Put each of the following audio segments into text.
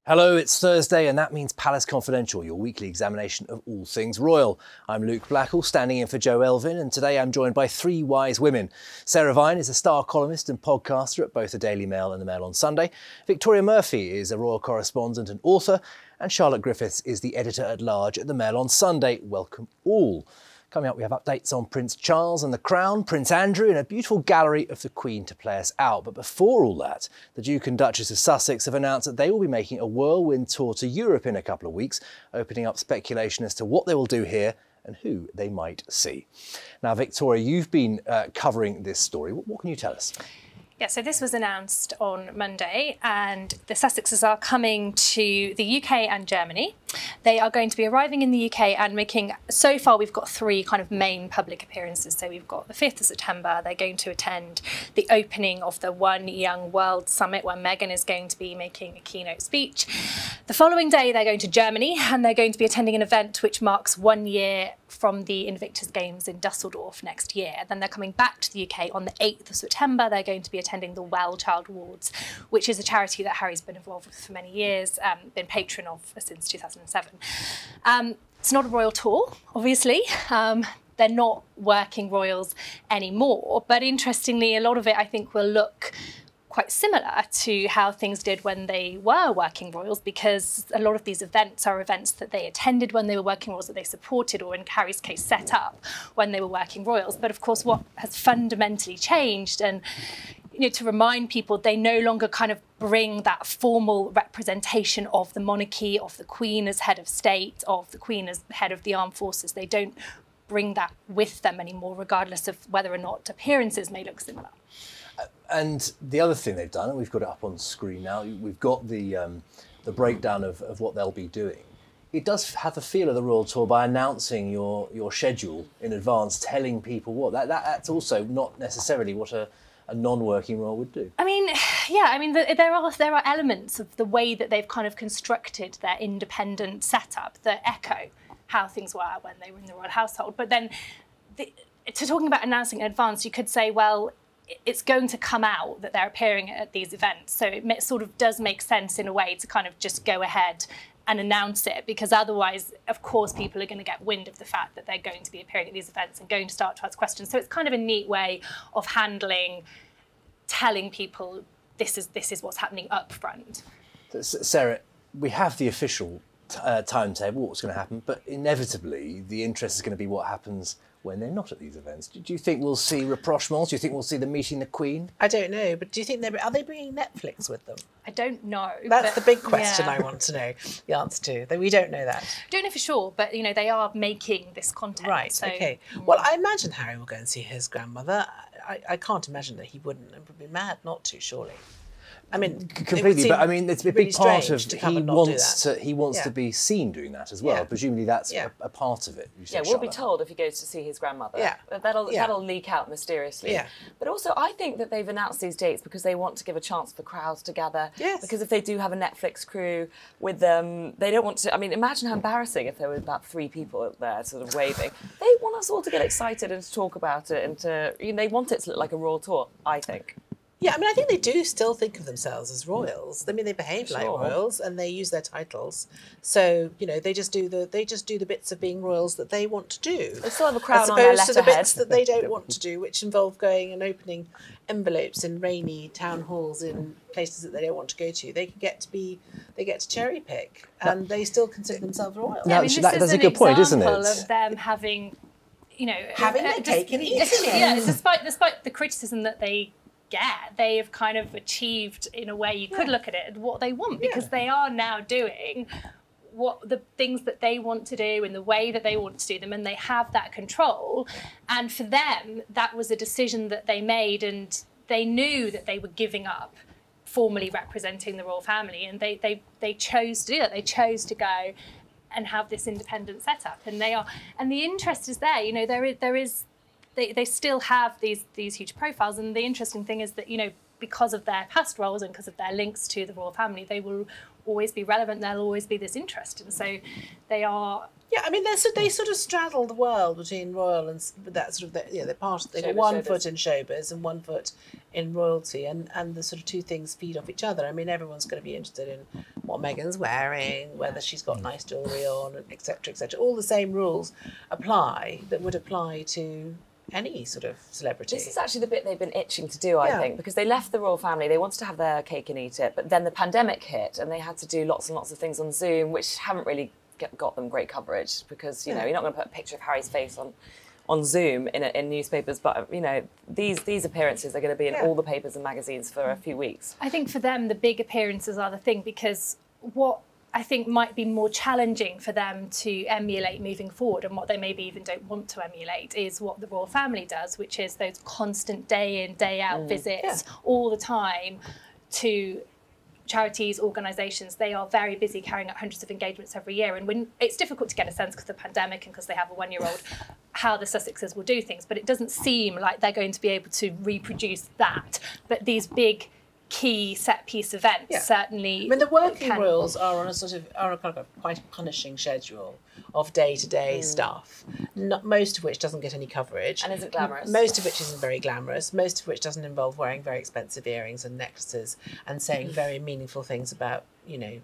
Hello, it's Thursday and that means Palace Confidential, your weekly examination of all things royal. I'm Luke Blackall, standing in for Joe Elvin, and today I'm joined by three wise women. Sarah Vine is a star columnist and podcaster at both the Daily Mail and the Mail on Sunday. Victoria Murphy is a royal correspondent and author, and Charlotte Griffiths is the editor-at-large at the Mail on Sunday. Welcome all. Coming up, we have updates on Prince Charles and the Crown, Prince Andrew, and a beautiful gallery of the Queen to play us out. But before all that, the Duke and Duchess of Sussex have announced that they will be making a whirlwind tour to Europe in a couple of weeks, opening up speculation as to what they will do here and who they might see. Now, Victoria, you've been covering this story. What can you tell us? Yeah, so this was announced on Monday, and the Sussexes are coming to the UK and Germany. They are going to be arriving in the UK and making, so far we've got three kind of main public appearances. So we've got the 5th of September, they're going to attend the opening of the One Young World Summit, where Meghan is going to be making a keynote speech. The following day, they're going to Germany, and they're going to be attending an event which marks 1 year from the Invictus Games in Dusseldorf next year. Then they're coming back to the UK on the 8th of September. They're going to be attending the Well Child Awards, which is a charity that Harry's been involved with for many years, been patron of since 2007. It's not a royal tour, obviously. They're not working royals anymore, but interestingly, a lot of it I think will look quite similar to how things did when they were working royals, because a lot of these events are events that they attended when they were working royals, that they supported, or in Harry's case, set up when they were working royals. But of course, what has fundamentally changed, and to remind people, they no longer kind of bring that formal representation of the monarchy, of the Queen as head of state, of the Queen as head of the armed forces. They don't bring that with them anymore, regardless of whether or not appearances may look similar. And the other thing they've done, and we've got it up on screen now, we've got the breakdown of what they'll be doing. It does have the feel of the royal tour by announcing your schedule in advance, telling people what. That's also not necessarily what a non-working royal would do. I mean, yeah, I mean, there are elements of the way that they've kind of constructed their independent setup that echo how things were when they were in the royal household. But then, talking about announcing in advance, you could say, well, it's going to come out that they're appearing at these events. So it sort of does make sense in a way to kind of just go ahead and announce it, because otherwise, of course, people are going to get wind of the fact that they're going to be appearing at these events and going to start to ask questions. So it's kind of a neat way of handling, telling people this is what's happening up front. Sarah, we have the official timetable, what's going to happen, but inevitably the interest is going to be what happens when they're not at these events. Do you think we'll see rapprochements? Do you think we'll see them meeting the Queen? I don't know, but do you think are they bringing Netflix with them? I don't know. That's the big question I want to know the answer to. That we don't know that. Don't know for sure, but they are making this content. Right. So, okay. Well, I imagine Harry will go and see his grandmother. I can't imagine that he wouldn't. It would be mad not to, surely. I mean, completely, but I mean, it's a really big part of he wants Yeah. to be seen doing that as well. Yeah. Presumably, that's a part of it. Yeah, we'll be told if he goes to see his grandmother. Yeah. That'll leak out mysteriously. Yeah. But also, I think that they've announced these dates because they want to give a chance for crowds to gather. Yes. Because if they do have a Netflix crew with them, they don't want to. I mean, imagine how embarrassing if there were about 3 people there sort of waving. They want us all to get excited and to talk about it, and they want it to look like a royal tour, I think. Yeah, I mean, I think they do still think of themselves as royals. I mean, they behave like royals and they use their titles. So, they just do the bits of being royals that they want to do. They still have a crown on their letterhead. As opposed to the bits that they don't want to do, which involve going and opening envelopes in rainy town halls in places that they don't want to go to. They get to cherry pick, and they still consider themselves royal. Yeah, I mean, that's a good point, isn't it? Of them having, having their cake and eating it. Yeah, despite the criticism that they they have kind of achieved, in a way you could look at it, what they want, because they are now doing the things that they want to do in the way that they want to do them, and they have that control. And for them, that was a decision that they made, and they knew that they were giving up formally representing the royal family, and they chose to do that. They chose to go and have this independent setup, and the interest is there. They still have these huge profiles, and the interesting thing is that because of their past roles and because of their links to the royal family, they will always be relevant. There'll always be this interest, and so they are. Yeah, I mean, they sort of straddle the world between royal and that sort of, they're part. They've got one foot in showbiz and one foot in royalty, and the sort of two things feed off each other. I mean, everyone's going to be interested in what Meghan's wearing, whether she's got nice jewellery on, etc., etc. All the same rules apply that would apply to any sort of celebrity. This is actually the bit they've been itching to do, I think, because they left the royal family, they wanted to have their cake and eat it, but then the pandemic hit and they had to do lots and lots of things on Zoom, which haven't really got them great coverage, because, you know, you're not going to put a picture of Harry's face on Zoom in newspapers, but, you know, these appearances are going to be in all the papers and magazines for a few weeks. I think for them, the big appearances are the thing, because what I think might be more challenging for them to emulate moving forward, and what they maybe even don't want to emulate, is what the royal family does, which is those constant day in, day out visits all the time to charities, organisations. They are very busy carrying out hundreds of engagements every year, and when it's difficult to get a sense because of the pandemic and because they have a one-year-old how the Sussexes will do things, but it doesn't seem like they're going to be able to reproduce that. But these big key set piece events certainly. I mean, the working royals are on a sort of kind of quite punishing schedule of day-to-day stuff, most of which doesn't get any coverage and isn't glamorous. Most of which isn't very glamorous. Most of which doesn't involve wearing very expensive earrings and necklaces and saying very meaningful things about, you know,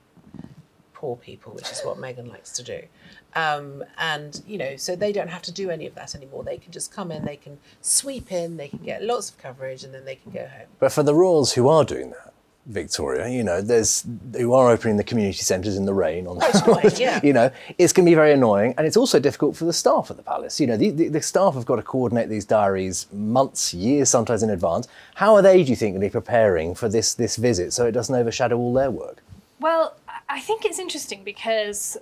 poor people, which is what Meghan likes to do. And, you know, so they don't have to do any of that anymore. They can just come in, they can sweep in, they can get lots of coverage, and then they can go home. But for the royals who are doing that, Victoria, you know, who are opening the community centres in the rain on you know, it's going to be very annoying, and it's also difficult for the staff at the palace. You know, the staff have got to coordinate these diaries months, years, sometimes in advance. How are they, do you think, going to be preparing for this visit so it doesn't overshadow all their work? Well, I think it's interesting because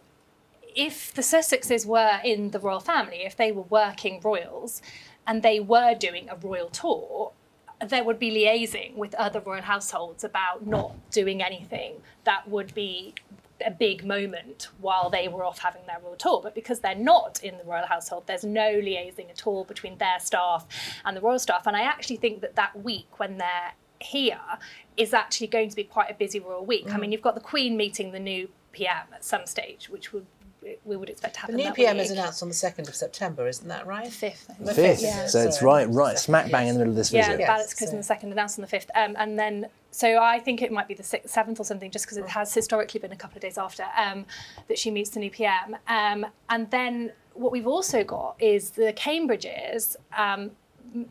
if the Sussexes were in the royal family, if they were working royals and they were doing a royal tour, there would be liaising with other royal households about not doing anything that would be a big moment while they were off having their royal tour. But because they're not in the royal household, there's no liaising at all between their staff and the royal staff. And I actually think that week when they're here is actually going to be quite a busy royal week. I mean, you've got the Queen meeting the new PM at some stage, which we would expect to happen. The new PM is announced on the 2nd of September, isn't that right? The 5th. The 5th, yeah. So it's right smack bang in the middle of this visit. Yeah, the ballots close on the 2nd, announced on the 5th. And then, so I think it might be the 6th, 7th or something, just because it has historically been a couple of days after that she meets the new PM. And then what we've also got is the Cambridges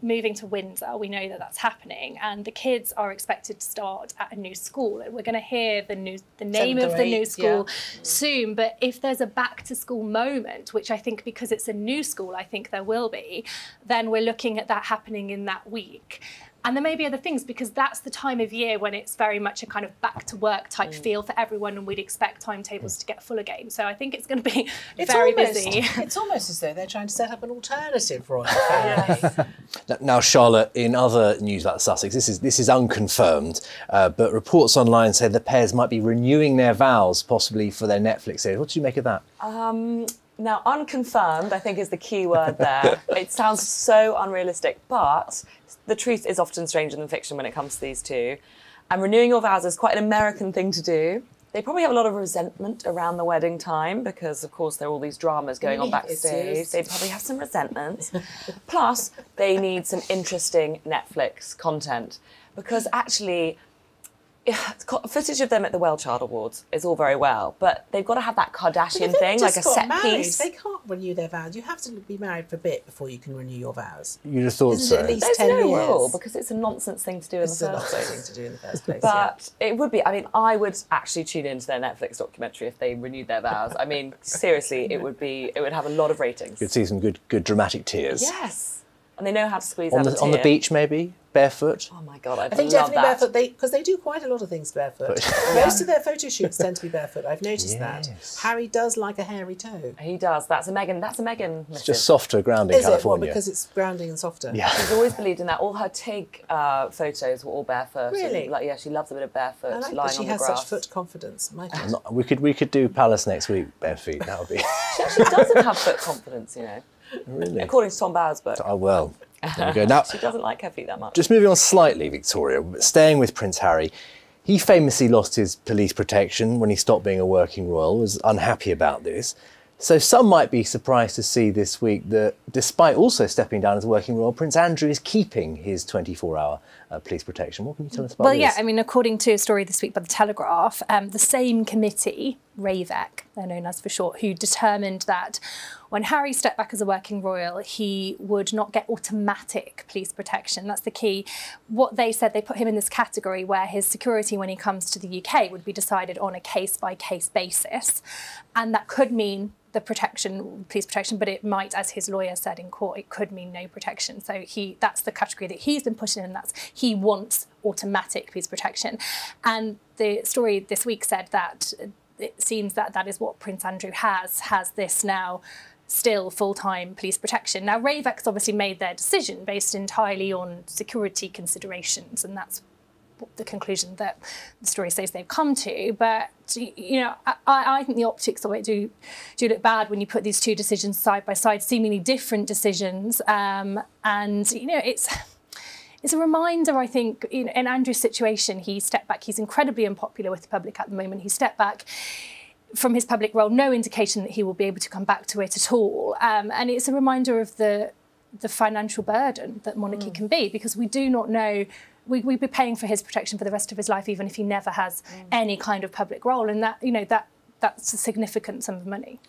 moving to Windsor. We know that that's happening, and the kids are expected to start at a new school. We're going to hear the name of the new school soon, but if there's a back to school moment, which I think because it's a new school, I think there will be, then we're looking at that happening in that week. And there may be other things, because that's the time of year when it's very much a kind of back to work type feel for everyone, and we'd expect timetables to get full again. So I think it's going to be very busy. It's almost as though they're trying to set up an alternative royal family. Now, Charlotte, in other news about Sussex, this is unconfirmed, but reports online say the pairs might be renewing their vows, possibly for their Netflix series. What do you make of that? Now, unconfirmed, I think, is the key word there. It sounds so unrealistic, but the truth is often stranger than fiction when it comes to these two. And renewing your vows is quite an American thing to do. They probably have a lot of resentment around the wedding time because, of course, there are all these dramas going on backstage. They probably have some resentment. Plus, they need some interesting Netflix content because actually, footage of them at the Well Child Awards is all very well, but they've got to have that Kardashian thing, like a set piece. They can't renew their vows. You have to be married for a bit before you can renew your vows. You just thought so. At least There's 10 no years. rule because it's a nonsense thing to do in the first place. It's a nonsense thing to do in the first place. But it would be. I mean, I would actually tune into their Netflix documentary if they renewed their vows. I mean, seriously, it would have a lot of ratings. You'd see some good dramatic tears. Yes, and they know how to squeeze on out the a tear. On the beach, maybe barefoot. Oh my God, I think love definitely that. barefoot, because they do quite a lot of things barefoot. Most of their photo shoots tend to be barefoot. I've noticed that. Harry does like a hairy toe. He does. That's a Meghan. It's just softer ground in California. Well, because it's grounding and softer. Yeah. She's always believed in that. All her Tig photos were all barefoot. Really? She loves a bit of barefoot, I like lying that she on the has grass. such foot confidence. My God. We could do Palace next week, bare feet. That would be. She actually doesn't have foot confidence, you know. Really? According to Tom Bauer's book. Oh well. There we go. Now, She doesn't like her feet that much. just moving on slightly, Victoria, but staying with Prince Harry, he famously lost his police protection when he stopped being a working royal, was unhappy about this. So some might be surprised to see this week that despite also stepping down as a working royal, Prince Andrew is keeping his 24-hour police protection. What can you tell us about this? Well, yeah, I mean, according to a story this week by The Telegraph, the same committee, RAVEC, they're known as for short, who determined that when Harry stepped back as a working royal, he would not get automatic police protection. That's the key. What they said, they put him in this category where his security when he comes to the UK would be decided on a case-by-case basis. And that could mean the police protection, but it might, as his lawyer said in court, it could mean no protection. So that's the category that he's been put in, and he wants automatic police protection. And the story this week said that it seems that is what Prince Andrew has this now still full-time police protection. Now, RAVEC's obviously made their decision based entirely on security considerations, and that's the conclusion that the story says they've come to. But, you know, I think the optics of it do look bad when you put these two decisions side by side, seemingly different decisions. And, you know, it's a reminder, I think, in Andrew's situation, he stepped back. He's incredibly unpopular with the public at the moment. He stepped back from his public role, no indication that he will be able to come back to it at all. And it's a reminder of the financial burden that monarchy can be, because we do not know. We'd be paying for his protection for the rest of his life, even if he never has any kind of public role, and that, you know, that's a significant sum of money.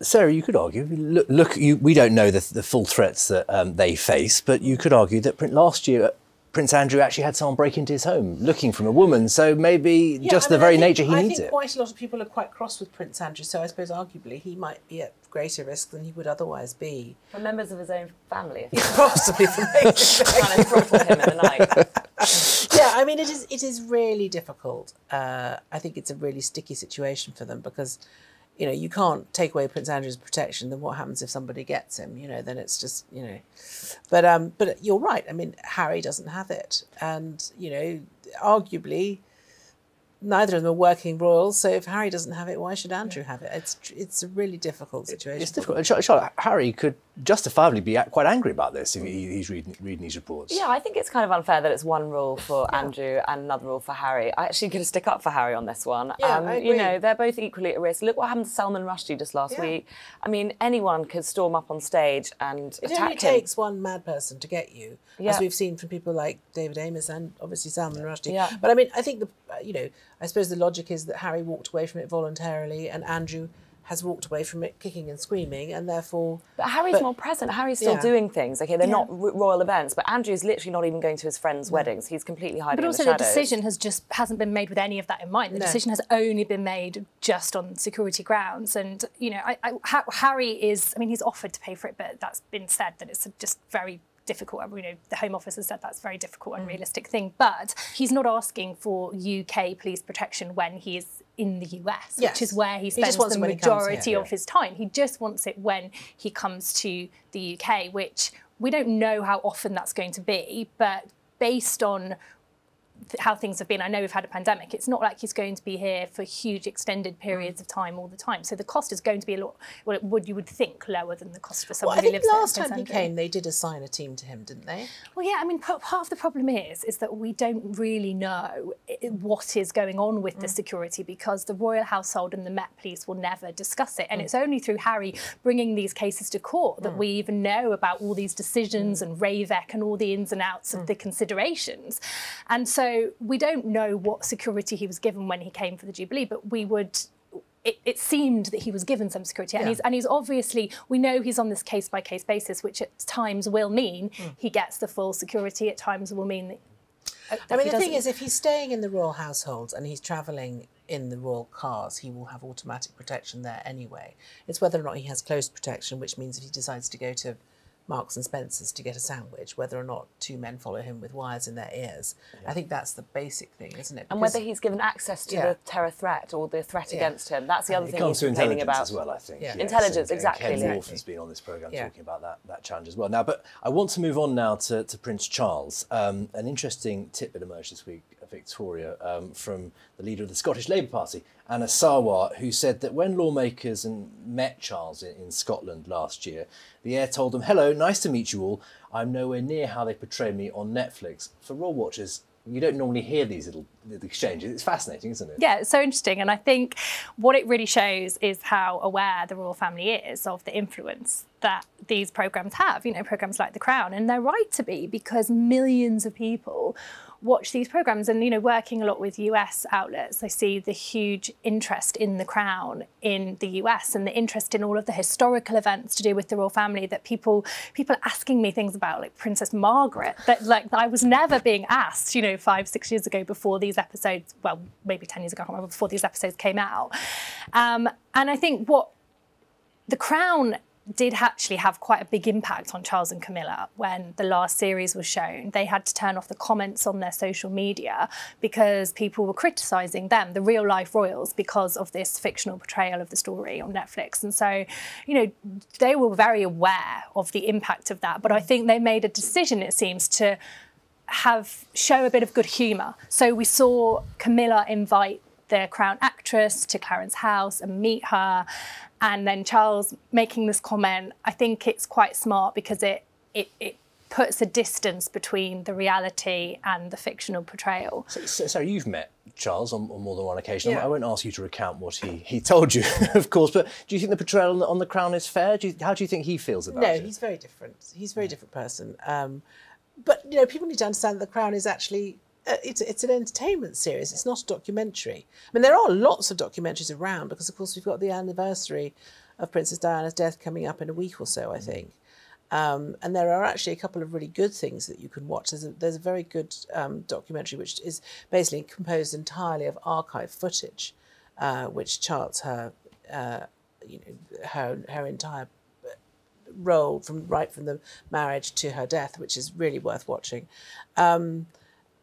Sarah, you could argue, we don't know the full threats that they face, but you could argue that last year Prince Andrew actually had someone break into his home looking for a woman, so maybe the very nature he needs it. I think quite a lot of people are quite cross with Prince Andrew, so I suppose arguably he might be at greater risk than he would otherwise be. For members of his own family. Possibly from Trying to throttle him in the night. Yeah, I mean, it is really difficult. I think it's a really sticky situation for them because, you know, you can't take away Prince Andrew's protection. Then what happens if somebody gets him? You know, then it's just, you know. But you're right. I mean, Harry doesn't have it, and you know, arguably, neither of them are working royals. So if Harry doesn't have it, why should Andrew have it? It's a really difficult situation. It's difficult. Charlotte, Harry could justifiably be quite angry about this if he's reading these reports. Yeah, I think it's kind of unfair that it's one rule for Andrew and another rule for Harry. I actually going to stick up for Harry on this one. Yeah, I agree. You know, they're both equally at risk. Look what happened to Salman Rushdie just last week. I mean, anyone could storm up on stage and attack him. It only takes one mad person to get you, as we've seen from people like David Amos and obviously Salman Rushdie. Yeah. But I mean, I think you know, I suppose the logic is that Harry walked away from it voluntarily, and Andrew has walked away from it kicking and screaming, and therefore... But Harry's more present. Harry's still doing things. Okay, they're not royal events, but Andrew's literally not even going to his friends' weddings. He's completely hiding in the shadows. But also the decision hasn't been made with any of that in mind. The decision has only been made just on security grounds. And, you know, Harry is... I mean, he's offered to pay for it, but that's been said that it's just very difficult. You know, the Home Office has said that's a very difficult, unrealistic thing. But he's not asking for UK police protection when he is in the US, which is where he spends the majority of his time. He just wants it when he comes to the UK, which we don't know how often that's going to be, but based on how things have been, I know we've had a pandemic, it's not like he's going to be here for huge extended periods of time all the time. So the cost is going to be a lot, you would think, lower than the cost for someone who lives there. Last time he came, they did assign a team to him, didn't they? Well, yeah, I mean, part of the problem is that we don't really know what is going on with the security, because the royal household and the Met Police will never discuss it. And it's only through Harry bringing these cases to court that we even know about all these decisions and RAVEC and all the ins and outs of the considerations. And so we don't know what security he was given when he came for the Jubilee, but we would... It seemed that he was given some security, and he's obviously, we know he's on this case-by-case basis, which at times will mean he gets the full security, at times will mean that I mean, the thing is, if he's staying in the royal households and he's travelling in the royal cars, he will have automatic protection there anyway. It's whether or not he has close protection, which means if he decides to go to Marks and Spencer's to get a sandwich, whether or not two men follow him with wires in their ears. I think that's the basic thing, isn't it? And whether he's given access to the terror threat or the threat against him, that's the other thing he's complaining about. As well, I think. Yeah. Intelligence, exactly. Ken Wolf has been on this programme talking about that challenge as well. Now, but I want to move on now to Prince Charles. An interesting tidbit emerged this week Victoria, from the leader of the Scottish Labour Party, Anna Sarwar, who said that when lawmakers met Charles in Scotland last year, the heir told them, "Hello, nice to meet you all. I'm nowhere near how they portray me on Netflix." For royal watchers, you don't normally hear these little exchanges. It's fascinating, isn't it? Yeah, it's so interesting. And I think what it really shows is how aware the royal family is of the influence that these programmes have, programmes like The Crown. And they're right to be, because millions of people watch these programmes. And, working a lot with US outlets, I see the huge interest in The Crown in the US, and the interest in all of the historical events to do with the royal family that people are asking me things about, like Princess Margaret, that I was never being asked, 5-6 years ago before these episodes, well, maybe 10 years ago, I can't remember, before these episodes came out. And I think what The Crown did actually have quite a big impact on Charles and Camilla when the last series was shown. They had to turn off the comments on their social media because people were criticising them, the real life royals, because of this fictional portrayal of the story on Netflix. And so, they were very aware of the impact of that. But I think they made a decision, it seems, to show a bit of good humour. So we saw Camilla invite the Crown actress to Clarence House and meet her. And then Charles making this comment, I think it's quite smart because it puts a distance between the reality and the fictional portrayal. So you've met Charles on more than one occasion. Yeah. I won't ask you to recount what he told you, of course, but do you think the portrayal on The Crown is fair? How do you think he feels about it? No, he's very different. He's a very different person. But, people need to understand that The Crown is actually... it's an entertainment series. It's not a documentary. I mean, there are lots of documentaries around because, of course, we've got the anniversary of Princess Diana's death coming up in a week or so, I think. And there are actually a couple of really good things that you can watch. There's a very good documentary which is basically composed entirely of archive footage, which charts her, her entire role right from the marriage to her death, which is really worth watching.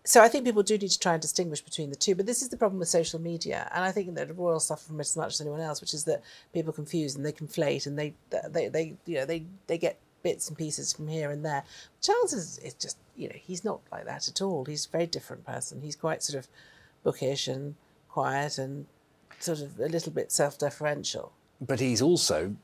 So I think people do need to try and distinguish between the two. But this is the problem with social media, and I think that the royals suffer from it as much as anyone else, which is that people confuse and they conflate, and they get bits and pieces from here and there. Charles is just, he's not like that at all. He's a very different person. He's quite sort of bookish and quiet and sort of a little bit self-deferential. But he's also,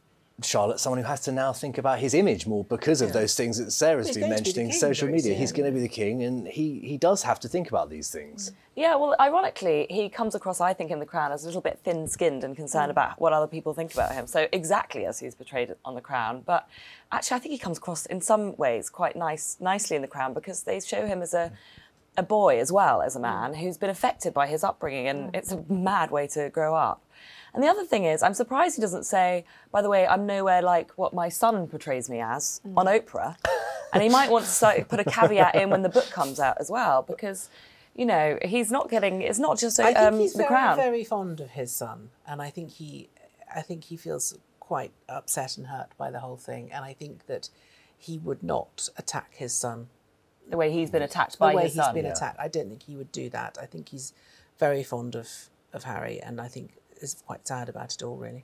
Charlotte, someone who has to now think about his image more because of those things that Sarah's been mentioning, social media. He's going to be the king, and he does have to think about these things. Yeah, well, ironically, he comes across, I think, in The Crown as a little bit thin-skinned and concerned about what other people think about him. So exactly as he's portrayed on The Crown. But actually, I think he comes across in some ways quite nicely in The Crown, because they show him as a boy as well as a man who's been affected by his upbringing, and it's a mad way to grow up. And the other thing is, I'm surprised he doesn't say, by the way, I'm nowhere like what my son portrays me as on Oprah. And he might want to put a caveat in when the book comes out as well, because, he's not getting, it's not just I think he's The Crown. very fond of his son, and I think he feels quite upset and hurt by the whole thing, and I think that he would not attack his son. The way he's been attacked by his son. The way he's been attacked. I don't think he would do that. I think he's very fond of Harry, and I think is quite sad about it all, really.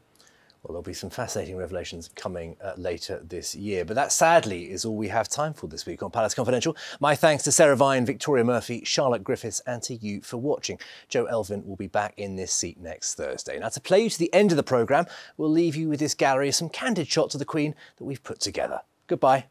Well, there'll be some fascinating revelations coming later this year. But that, sadly, is all we have time for this week on Palace Confidential. My thanks to Sarah Vine, Victoria Murphy, Charlotte Griffiths, and to you for watching. Joe Elvin will be back in this seat next Thursday. Now, to play you to the end of the programme, we'll leave you with this gallery of some candid shots of the Queen that we've put together. Goodbye.